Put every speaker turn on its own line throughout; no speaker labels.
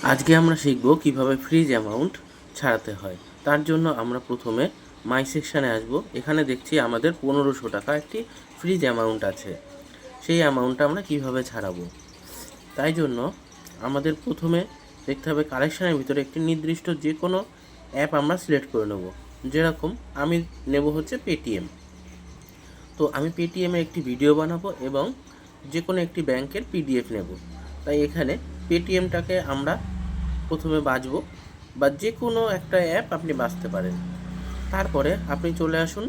আজকে আমরা শিখব কিভাবে ফ্রিজ অ্যামাউন্ট ছাড়াতে হয়। তার জন্য আমরা প্রথমে মাই সেকশানে আসব। এখানে দেখছি আমাদের 1500 টাকা একটি ফ্রিজ অ্যামাউন্ট আছে। সেই অ্যামাউন্টটা আমরা কিভাবে ছাড়াবো, তাই জন্য আমাদের প্রথমে দেখতে হবে কালেকশানের ভিতরে একটি নির্দিষ্ট যে কোনো অ্যাপ আমরা সিলেক্ট করে নেব। যেরকম আমি নেব হচ্ছে পেটিএম। তো আমি পেটিএমে একটি ভিডিও বানাবো এবং যে কোনো একটি ব্যাংকের পিডিএফ নেব। তাই এখানে পেটিএমটাকে আমরা প্রথমে বাছবো, বা যে কোনো একটা অ্যাপ আপনি বাছতে পারেন। তারপরে আপনি চলে আসুন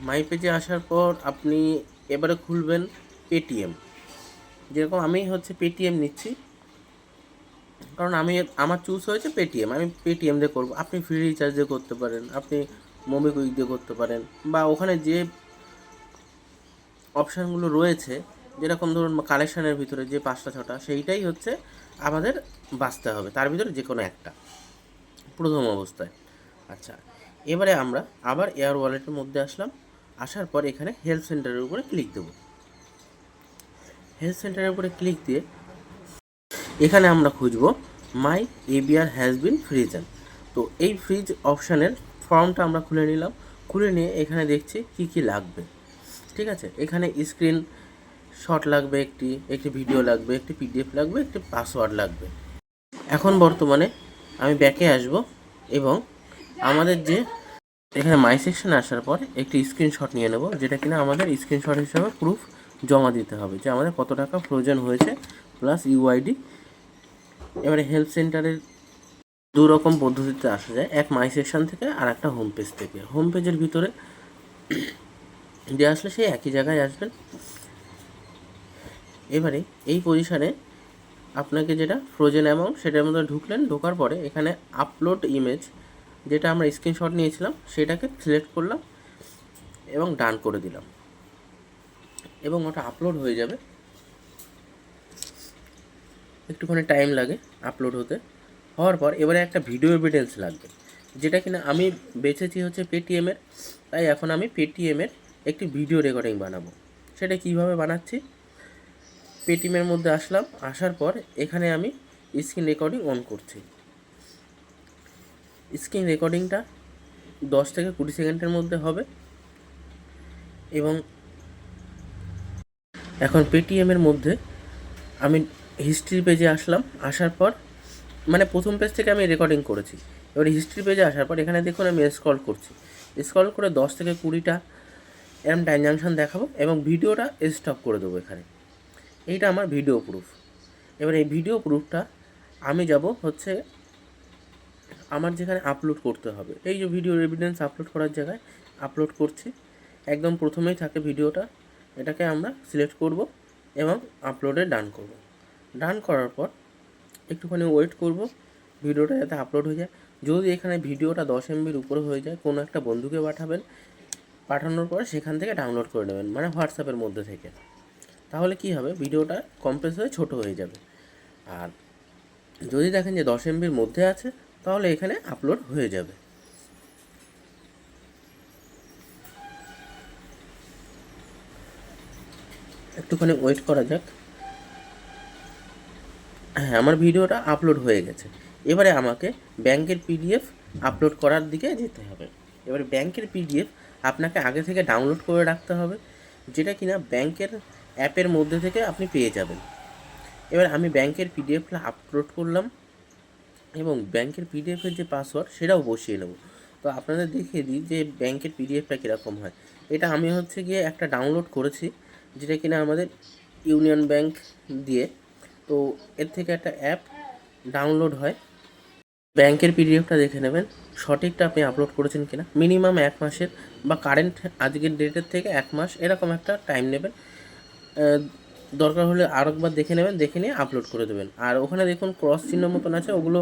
মাই পেজে আসার পর আপনি এবারে খুলবেন পেটিএম। যেরকম আমি হচ্ছে পেটিএম নিচ্ছি, কারণ আমার চুজ হয়েছে পেটিএম, আমি পেটিএম দিয়ে করবো। আপনি ফ্রি রিচার্জ দিয়ে করতে পারেন, আপনি মোবিকুইক দিয়ে করতে পারেন, বা ওখানে যে অপশানগুলো রয়েছে, যেরকম ধরুন কালেকশানের ভিতরে যে 5টা 6টা, সেইটাই হচ্ছে আমাদের বাছতে হবে, তার ভিতরে যে কোনো একটা প্রথম অবস্থায়। আচ্ছা, এবারে আমরা আবার এয়ার ওয়ালেটের মধ্যে আসলাম। আসার পর এখানে হেল্প সেন্টারের উপরে ক্লিক দেব। হেল্প সেন্টারের উপরে ক্লিক দিয়ে এখানে আমরা খুঁজব মাই এবিআর হ্যাজ বিন ফ্রিজেন। তো এই ফ্রিজ অপশানের ফর্মটা আমরা খুলে নিলাম। খুলে নিয়ে এখানে দেখছি কি কি লাগবে। ঠিক আছে, এখানে স্ক্রিন শট লাগবে, একটি ভিডিও লাগবে, একটি পিডিএফ লাগবে, একটি পাসওয়ার্ড লাগবে। এখন বর্তমানে আমি ব্যাকে আসব এবং আমাদের যে এখানে মাই সেকশনে আসার পর একটি স্ক্রিনশট নিয়ে নেব, যেটা কিনা আমাদের স্ক্রিনশট হিসাবে প্রুফ জমা দিতে হবে যে আমাদের কত টাকা প্রয়োজন হয়েছে, প্লাস ইউআইডি। এবারে হেল্প সেন্টারের দু রকম পদ্ধতিতে আসা যায়, এক মাই সেকশন থেকে আর একটা হোম পেজ থেকে। হোম পেজের ভিতরে দিয়ে আসলে সেই একই জায়গায় আসবেন। এবারে এই পজিশানে আপনাকে যেটা ফ্রোজেন অ্যামাউন্ট সেটার মধ্যে ঢুকলেন। ঢোকার পরে এখানে আপলোড ইমেজ, যেটা আমরা স্ক্রিনশট নিয়েছিলাম সেটাকে সিলেক্ট করলাম এবং ডান করে দিলাম, এবং ওটা আপলোড হয়ে যাবে। একটুখানি টাইম লাগে আপলোড হতে। হওয়ার পর এবারে একটা ভিডিও এভিডেন্স লাগবে, যেটা কিনা আমি বেছেছি হচ্ছে পেটিএমের। তাই এখন আমি পেটিএমের একটি ভিডিও রেকর্ডিং বানাবো। সেটা কিভাবে বানাচ্ছি, পেটিএমের মধ্যে আসলাম। আসার পর এখানে আমি স্ক্রিন রেকর্ডিং অন করছি। স্ক্রিন রেকর্ডিংটা 10 থেকে 20 সেকেন্ডের মধ্যে হবে। এবং এখন পেটিএমের মধ্যে আমি হিস্ট্রি পেজে আসলাম। আসার পর মানে প্রথম পেজ থেকে আমি রেকর্ডিং করেছি। এবার হিস্ট্রি পেজে আসার পর এখানে দেখুন আমি স্ক্রল করছি। স্ক্রল করে 10 থেকে 20টা এরম ট্রানজাকশান দেখাবো এবং ভিডিওটা স্টপ করে দেবো এখানে। এইটা আমার ভিডিও প্রুফ। এবার এই ভিডিও প্রুফটা আমি যাব হচ্ছে আমার যেখানে আপলোড করতে হবে, এই যে ভিডিও এভিডেন্স আপলোড করার জায়গায় আপলোড করছি। একদম প্রথমেই থাকে ভিডিওটা, এটাকে আমরা সিলেক্ট করব এবং আপলোডে ডান করব। ডান করার পর একটুখানি ওয়েট করব ভিডিওটা যাতে আপলোড হয়ে যায়। যদি এখানে ভিডিওটা 10 MBর উপরে হয়ে যায়, কোনো একটা বন্ধুকে পাঠাবেন। পাঠানোর পরে সেখান থেকে ডাউনলোড করে নেবেন, মানে হোয়াটসঅ্যাপের মধ্যে থেকে। তাহলে কি হবে, ভিডিওটা কম্প্রেস হয়ে ছোট হয়ে যাবে। আর যদি দেখেন যে 10 MBর মধ্যে আছে, তাহলে এখানে আপলোড হয়ে যাবে। একটুখানি ওয়েট করা যাক। হ্যাঁ, আমার ভিডিওটা আপলোড হয়ে গেছে। এবারে আমাকে ব্যাংকের পিডিএফ আপলোড করার দিকে যেতে হবে। এবারে ব্যাংকের পিডিএফ আপনাকে আগে থেকে ডাউনলোড করে রাখতে হবে, যেটা কিনা ব্যাংকের অ্যাপের মধ্যে থেকে আপনি পেয়ে যাবেন। এবার আমি ব্যাংকের পিডিএফটা আপলোড করলাম এবং ব্যাংকের পিডিএফের যে পাসওয়ার্ড সেটাও বসিয়ে নেব। তো আপনাদের দেখিয়ে দিই যে ব্যাংকের পিডিএফটা কীরকম হয়। এটা আমি হচ্ছে গিয়ে একটা ডাউনলোড করেছি, যেটা কিনা আমাদের ইউনিয়ন ব্যাংক দিয়ে। তো এর থেকে একটা অ্যাপ ডাউনলোড হয়। ব্যাংকের পিডিএফটা দেখে নেবেন সঠিকটা আপনি আপলোড করেছেন কিনা। মিনিমাম 1 মাসের বা কারেন্ট আজকের ডেটের থেকে 1 মাস এরকম একটা টাইম নেবেন। দরকার হলে আরেকবার দেখে নেবেন, দেখে নিয়ে আপলোড করে দেবেন। আর ওখানে দেখুন ক্রস চিহ্ন মতন আছে, ওগুলো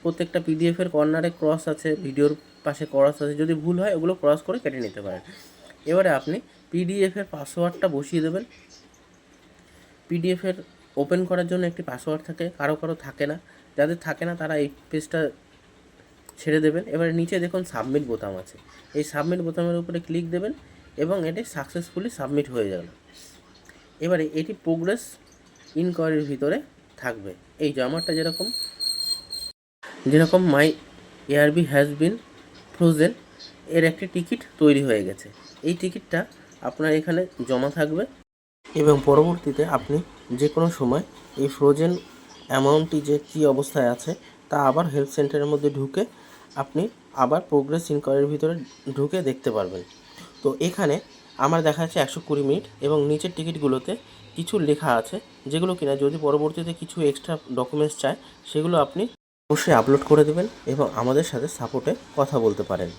প্রত্যেকটা পিডিএফের কর্নারে ক্রস আছে, ভিডিওর পাশে ক্রস আছে। যদি ভুল হয় ওগুলো ক্রস করে কেটে নিতে পারেন। এবারে আপনি পিডিএফের পাসওয়ার্ডটা বসিয়ে দেবেন। পিডিএফের ওপেন করার জন্য একটি পাসওয়ার্ড থাকে, কারো কারো থাকে না। যাদের থাকে না তারা এই পেজটা ছেড়ে দেবেন। এবারে নিচে দেখুন সাবমিট বোতাম আছে, এই সাবমিট বোতামের উপরে ক্লিক দেবেন এবং এটি সাকসেসফুলি সাবমিট হয়ে গেল। এবারে এটি প্রোগ্রেস ইনকোয়ারির ভিতরে থাকবে। এই যে আমারটা যেরকম মাই এআরবি হ্যাজ বিন ফ্রোজেন এর একটি টিকিট তৈরি হয়ে গেছে। এই টিকিটটা আপনার এখানে জমা থাকবে এবং পরবর্তীতে আপনি যে কোনো সময় এই ফ্রোজেন অ্যামাউন্টটি যে কী অবস্থায় আছে তা আবার হেল্প সেন্টারের মধ্যে ঢুকে আপনি আবার প্রোগ্রেস ইনকোয়ারির ভিতরে ঢুকে দেখতে পারবেন। তো এখানে আমার দেখা যাচ্ছে 120 মিনিট এবং নিচের টিকিটগুলোতে কিছু লেখা আছে যেগুলো কিনা যদি পরবর্তীতে কিছু এক্সট্রা ডকুমেন্টস চায় সেগুলো আপনি অবশ্যই আপলোড করে দেবেন এবং আমাদের সাথে সাপোর্টে কথা বলতে পারেন।